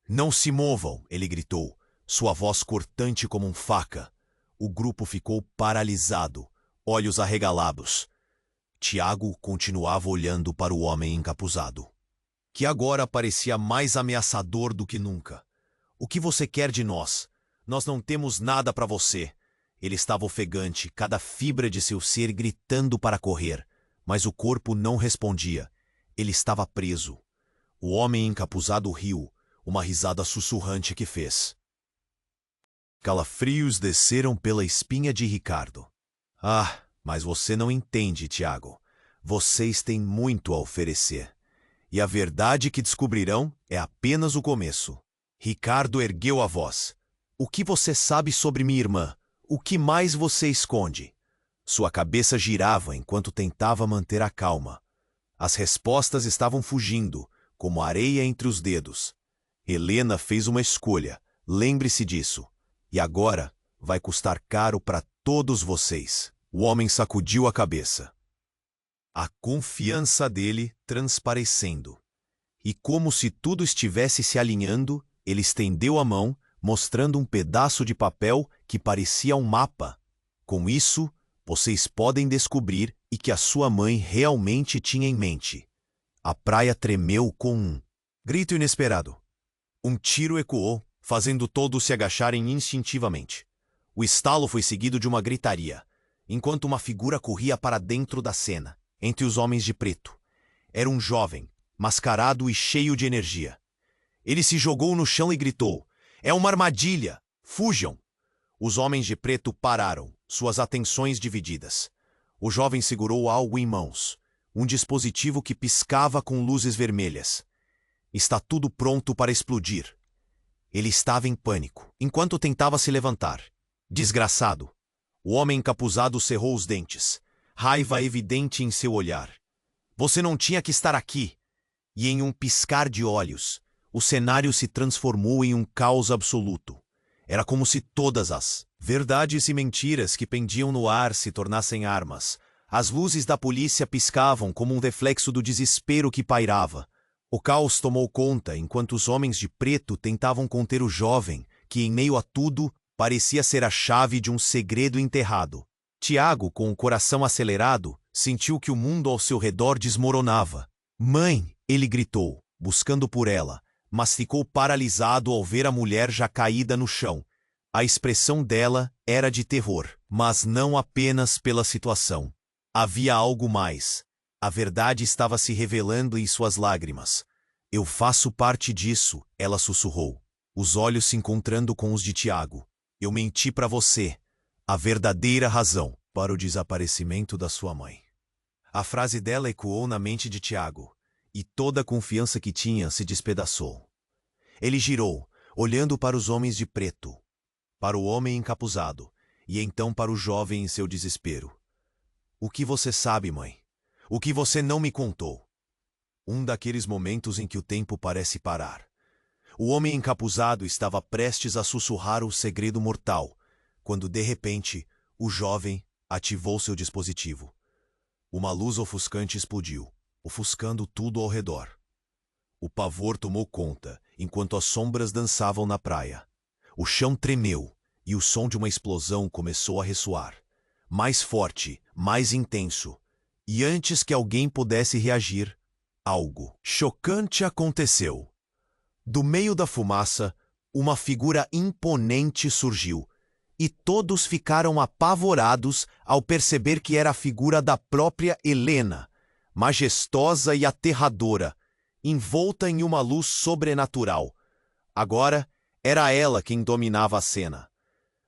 Não se movam, ele gritou, sua voz cortante como uma faca. O grupo ficou paralisado, olhos arregalados. Tiago continuava olhando para o homem encapuzado, que agora parecia mais ameaçador do que nunca. O que você quer de nós? Nós não temos nada para você. Ele estava ofegante, cada fibra de seu ser gritando para correr, mas o corpo não respondia. Ele estava preso. O homem encapuzado riu, uma risada sussurrante que fez. Calafrios desceram pela espinha de Ricardo. Ah, mas você não entende, Tiago. Vocês têm muito a oferecer. E a verdade que descobrirão é apenas o começo. Ricardo ergueu a voz. O que você sabe sobre minha irmã? O que mais você esconde? Sua cabeça girava enquanto tentava manter a calma. As respostas estavam fugindo, como areia entre os dedos. Helena fez uma escolha, lembre-se disso. E agora vai custar caro para todos vocês. O homem sacudiu a cabeça. A confiança dele transparecendo. E como se tudo estivesse se alinhando, ele estendeu a mão, mostrando um pedaço de papel que parecia um mapa. Com isso, vocês podem descobrir o que a sua mãe realmente tinha em mente. A praia tremeu com um grito inesperado. Um tiro ecoou, fazendo todos se agacharem instintivamente. O estalo foi seguido de uma gritaria, enquanto uma figura corria para dentro da cena, entre os homens de preto. Era um jovem, mascarado e cheio de energia. Ele se jogou no chão e gritou: "É uma armadilha! Fujam!" Os homens de preto pararam, suas atenções divididas. O jovem segurou algo em mãos, um dispositivo que piscava com luzes vermelhas. Está tudo pronto para explodir. Ele estava em pânico, enquanto tentava se levantar. Desgraçado! O homem encapuzado cerrou os dentes, raiva evidente em seu olhar. Você não tinha que estar aqui. E em um piscar de olhos, o cenário se transformou em um caos absoluto. Era como se todas as verdades e mentiras que pendiam no ar se tornassem armas. As luzes da polícia piscavam como um reflexo do desespero que pairava. O caos tomou conta enquanto os homens de preto tentavam conter o jovem, que em meio a tudo parecia ser a chave de um segredo enterrado. Tiago, com o coração acelerado, sentiu que o mundo ao seu redor desmoronava. "Mãe!" ele gritou, buscando por ela, mas ficou paralisado ao ver a mulher já caída no chão. A expressão dela era de terror, mas não apenas pela situação. Havia algo mais. A verdade estava se revelando em suas lágrimas. "Eu faço parte disso", ela sussurrou, os olhos se encontrando com os de Tiago. "Eu menti para você. A verdadeira razão para o desaparecimento da sua mãe." A frase dela ecoou na mente de Tiago, e toda a confiança que tinha se despedaçou. Ele girou, olhando para os homens de preto, para o homem encapuzado, e então para o jovem em seu desespero. "O que você sabe, mãe? O que você não me contou?" Um daqueles momentos em que o tempo parece parar. O homem encapuzado estava prestes a sussurrar o segredo mortal, quando de repente, o jovem ativou seu dispositivo. Uma luz ofuscante explodiu, ofuscando tudo ao redor. O pavor tomou conta, enquanto as sombras dançavam na praia. O chão tremeu, e o som de uma explosão começou a ressoar. Mais forte, mais intenso. E antes que alguém pudesse reagir, algo chocante aconteceu. Do meio da fumaça, uma figura imponente surgiu, e todos ficaram apavorados ao perceber que era a figura da própria Helena, majestosa e aterradora, envolta em uma luz sobrenatural. Agora, era ela quem dominava a cena.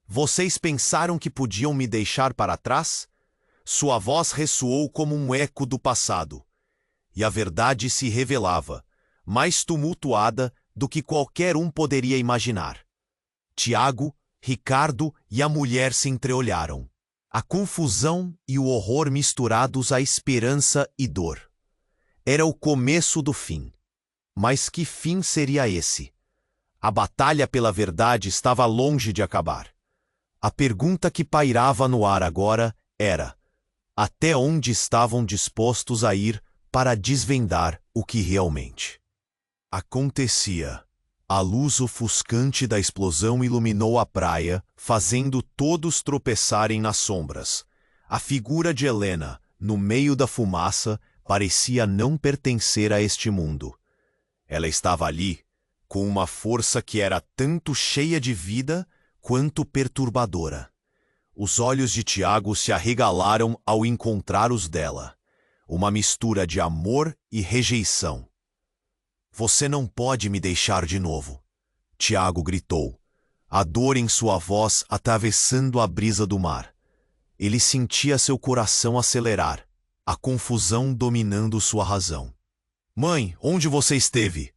"Vocês pensaram que podiam me deixar para trás?" Sua voz ressoou como um eco do passado. E a verdade se revelava, mais tumultuada do que qualquer um poderia imaginar. Tiago, Ricardo e a mulher se entreolharam. A confusão e o horror misturados à esperança e dor. Era o começo do fim. Mas que fim seria esse? A batalha pela verdade estava longe de acabar. A pergunta que pairava no ar agora era: até onde estavam dispostos a ir para desvendar o que realmente acontecia? A luz ofuscante da explosão iluminou a praia, fazendo todos tropeçarem nas sombras. A figura de Helena, no meio da fumaça, parecia não pertencer a este mundo. Ela estava ali, com uma força que era tanto cheia de vida quanto perturbadora. Os olhos de Tiago se arregalaram ao encontrar os dela. Uma mistura de amor e rejeição. "Você não pode me deixar de novo", Tiago gritou. a dor em sua voz atravessando a brisa do mar. Ele sentia seu coração acelerar, a confusão dominando sua razão. Mãe, onde você esteve?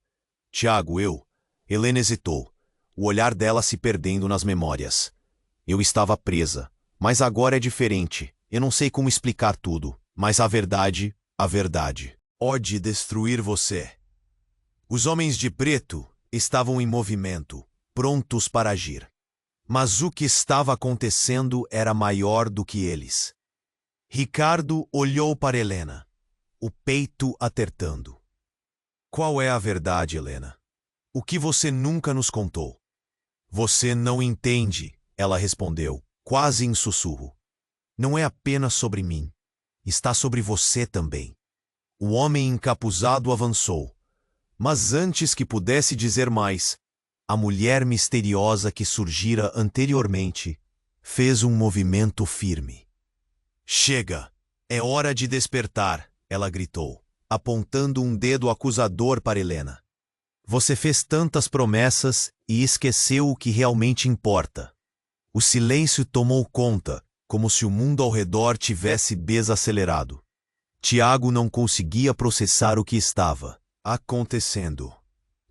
Tiago, eu. Helena hesitou, o olhar dela se perdendo nas memórias. Eu estava presa, mas agora é diferente. Eu não sei como explicar tudo, mas a verdade pode destruir você. Os homens de preto estavam em movimento, prontos para agir. Mas o que estava acontecendo era maior do que eles. Ricardo olhou para Helena, o peito apertando. Qual é a verdade, Helena? O que você nunca nos contou? Você não entende, ela respondeu, quase em sussurro. Não é apenas sobre mim. Está sobre você também. O homem encapuzado avançou. Mas antes que pudesse dizer mais, a mulher misteriosa que surgira anteriormente fez um movimento firme. Chega! É hora de despertar, ela gritou, apontando um dedo acusador para Helena. Você fez tantas promessas e esqueceu o que realmente importa. O silêncio tomou conta, como se o mundo ao redor tivesse desacelerado. Tiago não conseguia processar o que estava acontecendo.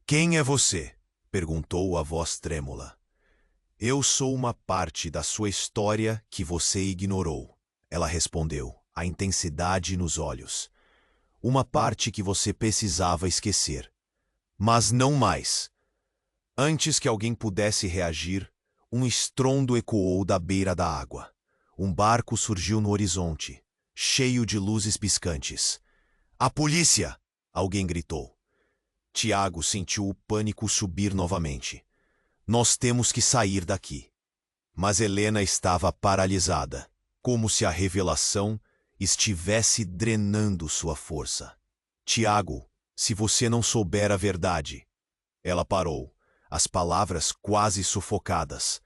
Quem é você? Perguntou a voz trêmula. Eu sou uma parte da sua história que você ignorou, ela respondeu, a intensidade nos olhos. Uma parte que você precisava esquecer. Mas não mais. Antes que alguém pudesse reagir, um estrondo ecoou da beira da água. Um barco surgiu no horizonte, cheio de luzes piscantes. A polícia! Alguém gritou. Tiago sentiu o pânico subir novamente. Nós temos que sair daqui. Mas Helena estava paralisada, como se a revelação estivesse drenando sua força. Tiago, se você não souber a verdade... Ela parou, as palavras quase sufocadas.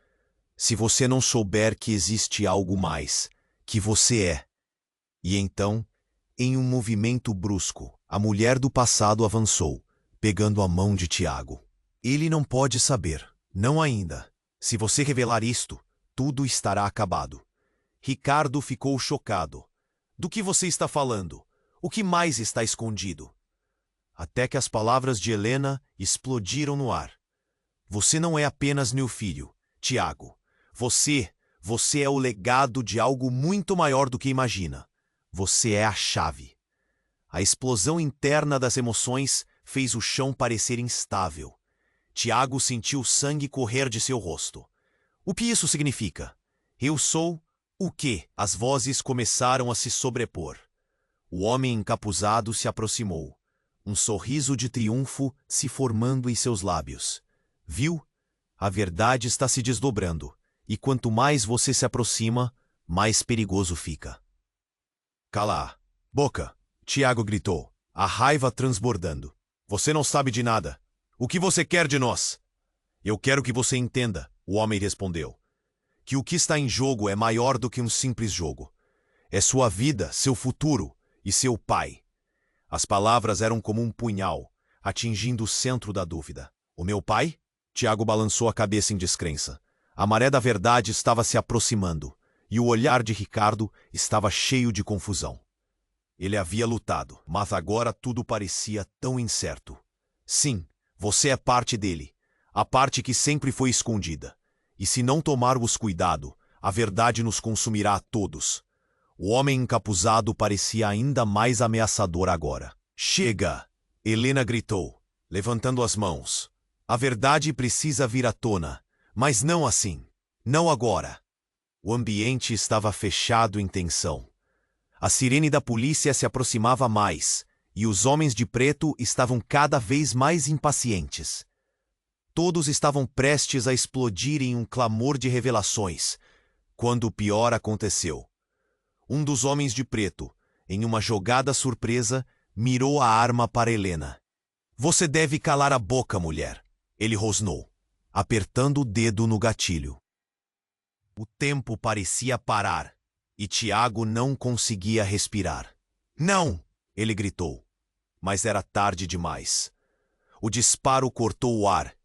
Se você não souber que existe algo mais, que você é. E então, em um movimento brusco, a mulher do passado avançou, pegando a mão de Tiago. Ele não pode saber, não ainda. Se você revelar isto, tudo estará acabado. Ricardo ficou chocado. Do que você está falando? O que mais está escondido? Até que as palavras de Helena explodiram no ar. Você não é apenas meu filho, Tiago. Você é o legado de algo muito maior do que imagina. Você é a chave. A explosão interna das emoções fez o chão parecer instável. Tiago sentiu sangue correr de seu rosto. O que isso significa? Eu sou o quê? As vozes começaram a se sobrepor. O homem encapuzado se aproximou. Um sorriso de triunfo se formando em seus lábios. Viu? A verdade está se desdobrando. E quanto mais você se aproxima, mais perigoso fica. Cala! Boca! Tiago gritou, a raiva transbordando. Você não sabe de nada. O que você quer de nós? Eu quero que você entenda, o homem respondeu. Que o que está em jogo é maior do que um simples jogo. É sua vida, seu futuro e seu pai. As palavras eram como um punhal, atingindo o centro da dúvida. O meu pai? Tiago balançou a cabeça em descrença. A maré da verdade estava se aproximando, e o olhar de Ricardo estava cheio de confusão. Ele havia lutado, mas agora tudo parecia tão incerto. Sim, você é parte dele, a parte que sempre foi escondida. E se não tomarmos cuidado, a verdade nos consumirá a todos. O homem encapuzado parecia ainda mais ameaçador agora. Chega! Helena gritou, levantando as mãos. A verdade precisa vir à tona, mas não assim. Não agora. O ambiente estava fechado em tensão. A sirene da polícia se aproximava mais, e os homens de preto estavam cada vez mais impacientes. Todos estavam prestes a explodir em um clamor de revelações, quando o pior aconteceu. Um dos homens de preto, em uma jogada surpresa, mirou a arma para Helena. Você deve calar a boca, mulher, ele rosnou, apertando o dedo no gatilho. O tempo parecia parar, e Tiago não conseguia respirar. Não! Ele gritou, mas era tarde demais. O disparo cortou o ar,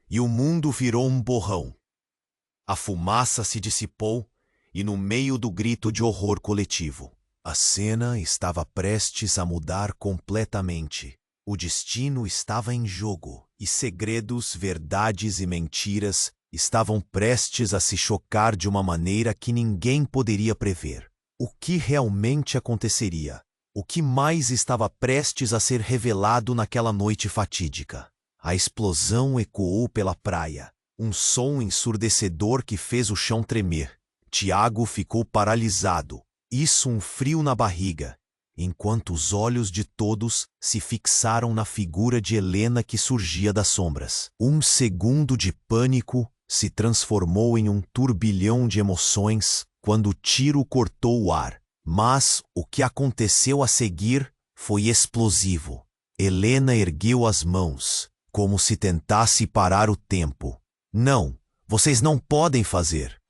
e o mundo virou um borrão. A fumaça se dissipou e, no meio do grito de horror coletivo, a cena estava prestes a mudar completamente. O destino estava em jogo e segredos, verdades e mentiras estavam prestes a se chocar de uma maneira que ninguém poderia prever. O que realmente aconteceria? O que mais estava prestes a ser revelado naquela noite fatídica? A explosão ecoou pela praia, um som ensurdecedor que fez o chão tremer. Tiago ficou paralisado, isso um frio na barriga, enquanto os olhos de todos se fixaram na figura de Helena que surgia das sombras. Um segundo de pânico se transformou em um turbilhão de emoções quando o tiro cortou o ar. Mas o que aconteceu a seguir foi explosivo. Helena ergueu as mãos, como se tentasse parar o tempo. Não, vocês não podem fazer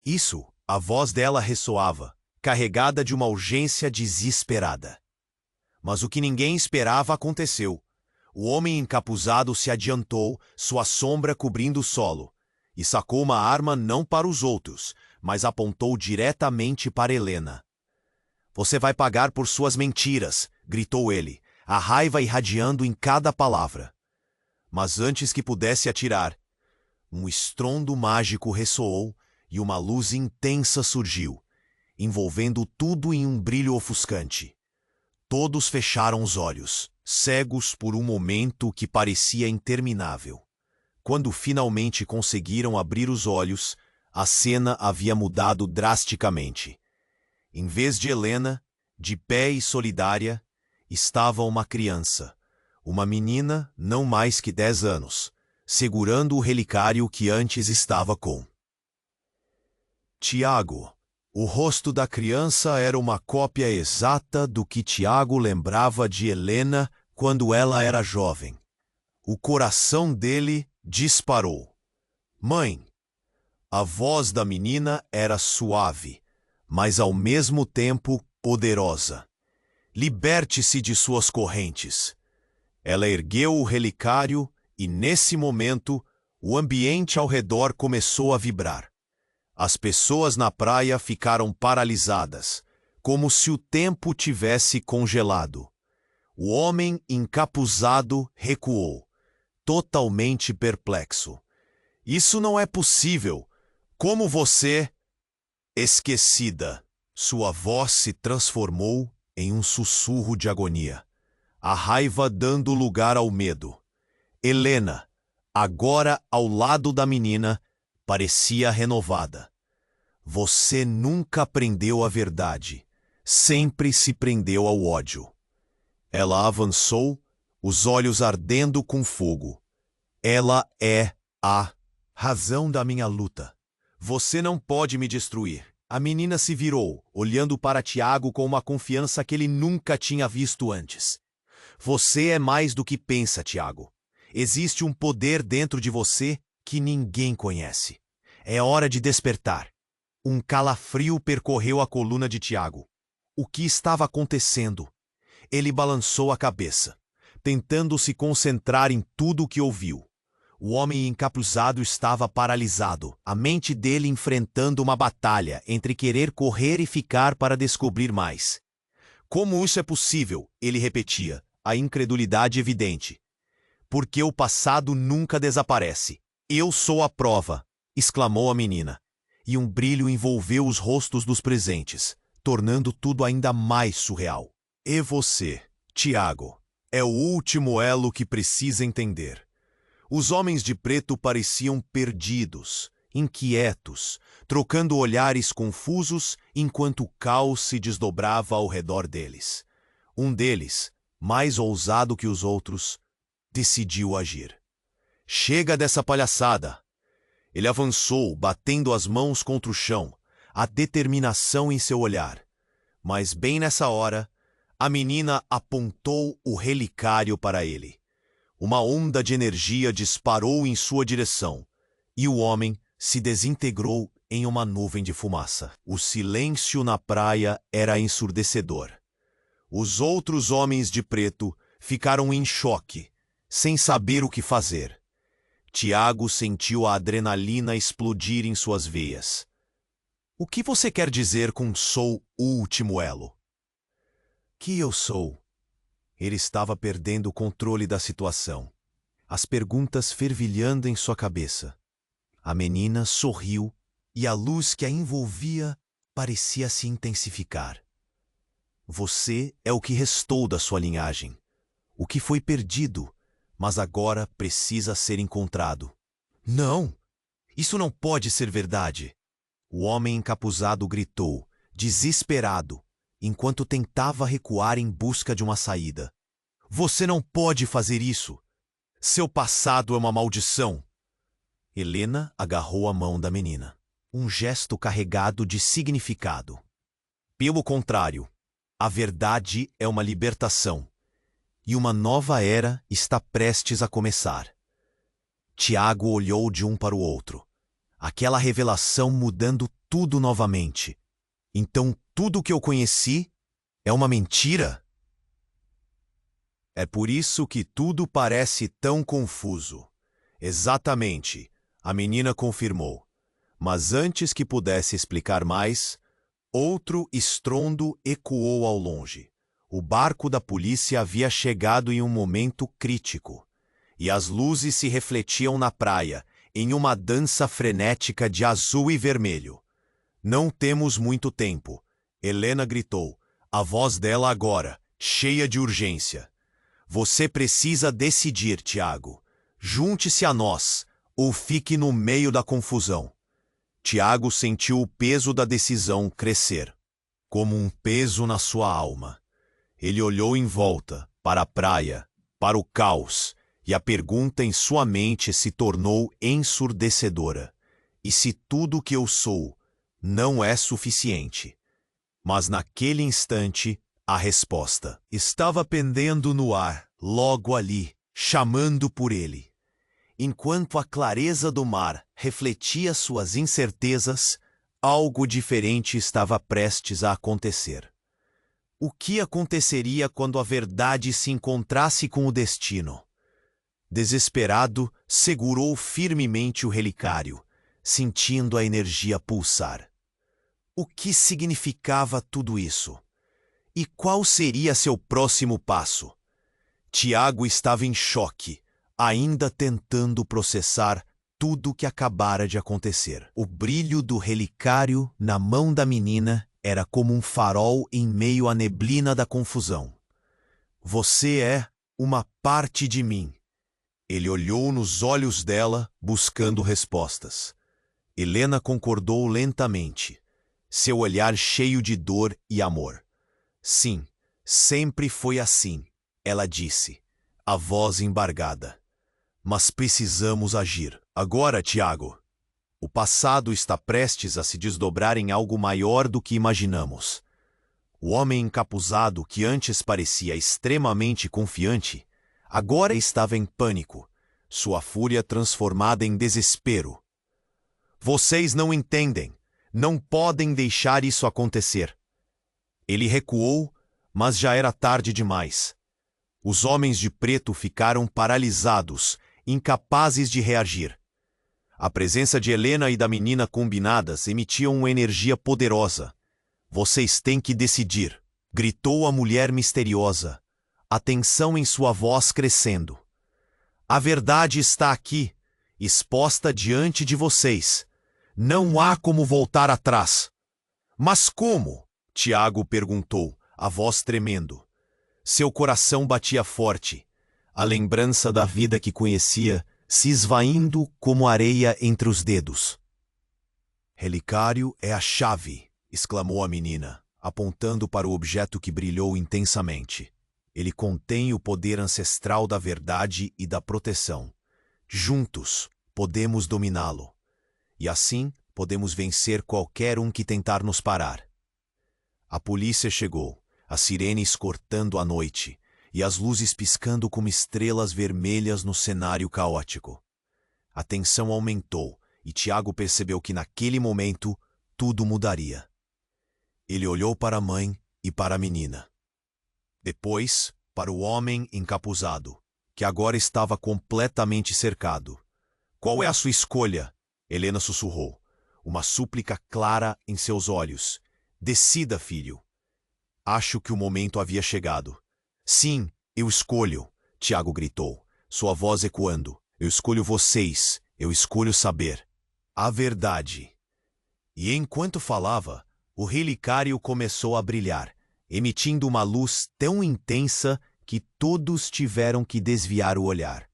isso. A voz dela ressoava, carregada de uma urgência desesperada. Mas o que ninguém esperava aconteceu. O homem encapuzado se adiantou, sua sombra cobrindo o solo, e sacou uma arma não para os outros, mas apontou diretamente para Helena. "Você vai pagar por suas mentiras", gritou ele, a raiva irradiando em cada palavra. Mas antes que pudesse atirar, um estrondo mágico ressoou e uma luz intensa surgiu, envolvendo tudo em um brilho ofuscante. Todos fecharam os olhos, cegos por um momento que parecia interminável. Quando finalmente conseguiram abrir os olhos, a cena havia mudado drasticamente. Em vez de Helena, de pé e solidária, estava uma criança, uma menina não mais que 10 anos, segurando o relicário que antes estava com Tiago. O rosto da criança era uma cópia exata do que Tiago lembrava de Helena quando ela era jovem. O coração dele disparou. "Mãe!" A voz da menina era suave, mas ao mesmo tempo poderosa. "Liberte-se de suas correntes." Ela ergueu o relicário e, nesse momento, o ambiente ao redor começou a vibrar. As pessoas na praia ficaram paralisadas, como se o tempo tivesse congelado. O homem encapuzado recuou, totalmente perplexo. "Isso não é possível! Como você..." "Esquecida." Sua voz se transformou em um sussurro de agonia, a raiva dando lugar ao medo. Helena, agora ao lado da menina, parecia renovada. "Você nunca aprendeu a verdade, sempre se prendeu ao ódio." Ela avançou, os olhos ardendo com fogo. "Ela é a razão da minha luta. Você não pode me destruir." A menina se virou, olhando para Tiago com uma confiança que ele nunca tinha visto antes. "Você é mais do que pensa, Tiago. Existe um poder dentro de você que ninguém conhece. É hora de despertar." Um calafrio percorreu a coluna de Tiago. O que estava acontecendo? Ele balançou a cabeça, tentando se concentrar em tudo o que ouviu. O homem encapuzado estava paralisado, a mente dele enfrentando uma batalha entre querer correr e ficar para descobrir mais. "Como isso é possível?" ele repetia, a incredulidade evidente. "Porque o passado nunca desaparece. Eu sou a prova", exclamou a menina. E um brilho envolveu os rostos dos presentes, tornando tudo ainda mais surreal. "E você, Tiago, é o último elo que precisa entender." Os homens de preto pareciam perdidos, inquietos, trocando olhares confusos enquanto o caos se desdobrava ao redor deles. Um deles, mais ousado que os outros, decidiu agir. "Chega dessa palhaçada!" Ele avançou, batendo as mãos contra o chão, a determinação em seu olhar. Mas bem nessa hora, a menina apontou o relicário para ele. Uma onda de energia disparou em sua direção, e o homem se desintegrou em uma nuvem de fumaça. O silêncio na praia era ensurdecedor. Os outros homens de preto ficaram em choque, sem saber o que fazer. Tiago sentiu a adrenalina explodir em suas veias. O que você quer dizer com sou o último elo? Que eu sou? Ele estava perdendo o controle da situação. As perguntas fervilhando em sua cabeça. A menina sorriu e a luz que a envolvia parecia se intensificar. Você é o que restou da sua linhagem. O que foi perdido, mas agora precisa ser encontrado. Não! Isso não pode ser verdade! O homem encapuzado gritou, desesperado, enquanto tentava recuar em busca de uma saída. Você não pode fazer isso! Seu passado é uma maldição! Helena agarrou a mão da menina. Um gesto carregado de significado. Pelo contrário, a verdade é uma libertação. E uma nova era está prestes a começar. Tiago olhou de um para o outro. Aquela revelação mudando tudo novamente. Então tudo que eu conheci é uma mentira? É por isso que tudo parece tão confuso. Exatamente, a menina confirmou. Mas antes que pudesse explicar mais, outro estrondo ecoou ao longe. O barco da polícia havia chegado em um momento crítico, e as luzes se refletiam na praia, em uma dança frenética de azul e vermelho. Não temos muito tempo, Helena gritou, a voz dela agora, cheia de urgência. Você precisa decidir, Tiago. Junte-se a nós, ou fique no meio da confusão. Tiago sentiu o peso da decisão crescer, como um peso na sua alma. Ele olhou em volta, para a praia, para o caos, e a pergunta em sua mente se tornou ensurdecedora. E se tudo o que eu sou não é suficiente? Mas naquele instante, a resposta estava pendendo no ar, logo ali, chamando por ele. Enquanto a clareza do mar refletia suas incertezas, algo diferente estava prestes a acontecer. O que aconteceria quando a verdade se encontrasse com o destino? Desesperado, segurou firmemente o relicário, sentindo a energia pulsar. O que significava tudo isso? E qual seria seu próximo passo? Tiago estava em choque, ainda tentando processar tudo o que acabara de acontecer. O brilho do relicário na mão da menina era como um farol em meio à neblina da confusão. Você é uma parte de mim. Ele olhou nos olhos dela, buscando respostas. Helena concordou lentamente, seu olhar cheio de dor e amor. Sim, sempre foi assim, ela disse, a voz embargada. Mas precisamos agir. Agora, Tiago. O passado está prestes a se desdobrar em algo maior do que imaginamos. O homem encapuzado, que antes parecia extremamente confiante, agora estava em pânico, sua fúria transformada em desespero. Vocês não entendem. Não podem deixar isso acontecer. Ele recuou, mas já era tarde demais. Os homens de preto ficaram paralisados, incapazes de reagir. A presença de Helena e da menina combinadas emitiam uma energia poderosa. Vocês têm que decidir, gritou a mulher misteriosa, a tensão em sua voz crescendo. A verdade está aqui, exposta diante de vocês. Não há como voltar atrás. Mas como? Tiago perguntou, a voz tremendo. Seu coração batia forte, a lembrança da vida que conhecia se esvaindo como areia entre os dedos. Relicário é a chave, exclamou a menina, apontando para o objeto que brilhou intensamente. Ele contém o poder ancestral da verdade e da proteção. Juntos, podemos dominá-lo. E assim, podemos vencer qualquer um que tentar nos parar. A polícia chegou, as sirenes cortando a noite, e as luzes piscando como estrelas vermelhas no cenário caótico. A tensão aumentou, e Tiago percebeu que naquele momento tudo mudaria. Ele olhou para a mãe e para a menina. Depois, para o homem encapuzado, que agora estava completamente cercado. Qual é a sua escolha? Helena sussurrou, uma súplica clara em seus olhos. Decida, filho. Acho que o momento havia chegado. Sim, eu escolho, Tiago gritou, sua voz ecoando. Eu escolho vocês, eu escolho saber. A verdade. E enquanto falava, o relicário começou a brilhar, emitindo uma luz tão intensa que todos tiveram que desviar o olhar.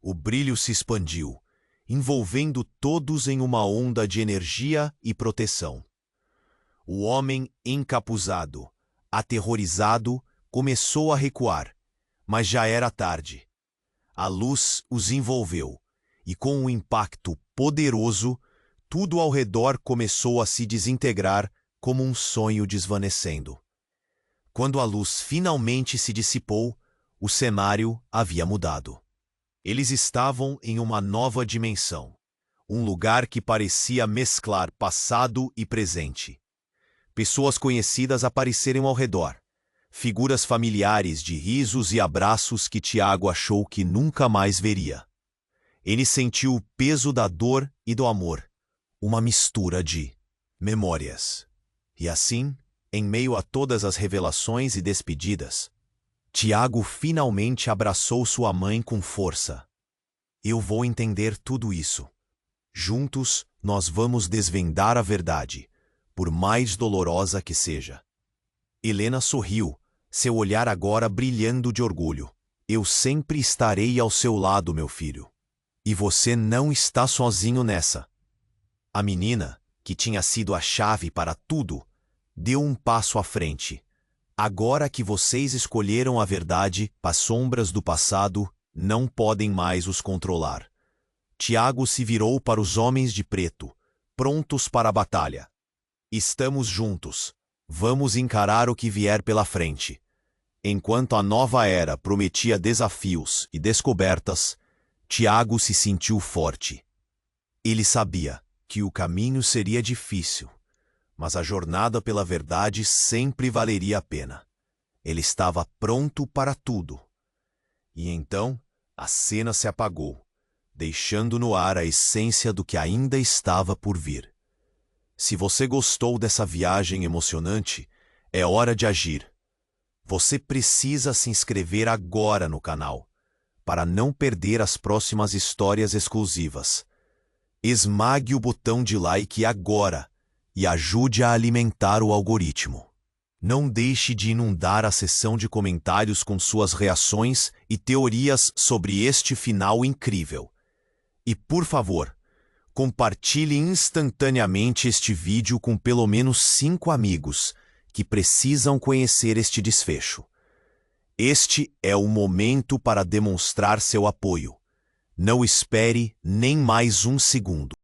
O brilho se expandiu, envolvendo todos em uma onda de energia e proteção. O homem encapuzado, aterrorizado, começou a recuar, mas já era tarde. A luz os envolveu, e com um impacto poderoso, tudo ao redor começou a se desintegrar como um sonho desvanecendo. Quando a luz finalmente se dissipou, o cenário havia mudado. Eles estavam em uma nova dimensão, um lugar que parecia mesclar passado e presente. Pessoas conhecidas apareceram ao redor, figuras familiares de risos e abraços que Tiago achou que nunca mais veria. Ele sentiu o peso da dor e do amor, uma mistura de memórias. E assim, em meio a todas as revelações e despedidas, Tiago finalmente abraçou sua mãe com força. Eu vou entender tudo isso. Juntos, nós vamos desvendar a verdade, por mais dolorosa que seja. Helena sorriu, seu olhar agora brilhando de orgulho. Eu sempre estarei ao seu lado, meu filho. E você não está sozinho nessa. A menina, que tinha sido a chave para tudo, deu um passo à frente. Agora que vocês escolheram a verdade, as sombras do passado não podem mais os controlar. Tiago se virou para os homens de preto, prontos para a batalha. Estamos juntos. Vamos encarar o que vier pela frente. Enquanto a nova era prometia desafios e descobertas, Tiago se sentiu forte. Ele sabia que o caminho seria difícil, mas a jornada pela verdade sempre valeria a pena. Ele estava pronto para tudo. E então, a cena se apagou, deixando no ar a essência do que ainda estava por vir. Se você gostou dessa viagem emocionante, é hora de agir. Você precisa se inscrever agora no canal, para não perder as próximas histórias exclusivas. Esmague o botão de like agora e ajude a alimentar o algoritmo. Não deixe de inundar a seção de comentários com suas reações e teorias sobre este final incrível. E, por favor, compartilhe instantaneamente este vídeo com pelo menos 5 amigos que precisam conhecer este desfecho. Este é o momento para demonstrar seu apoio. Não espere nem mais um segundo.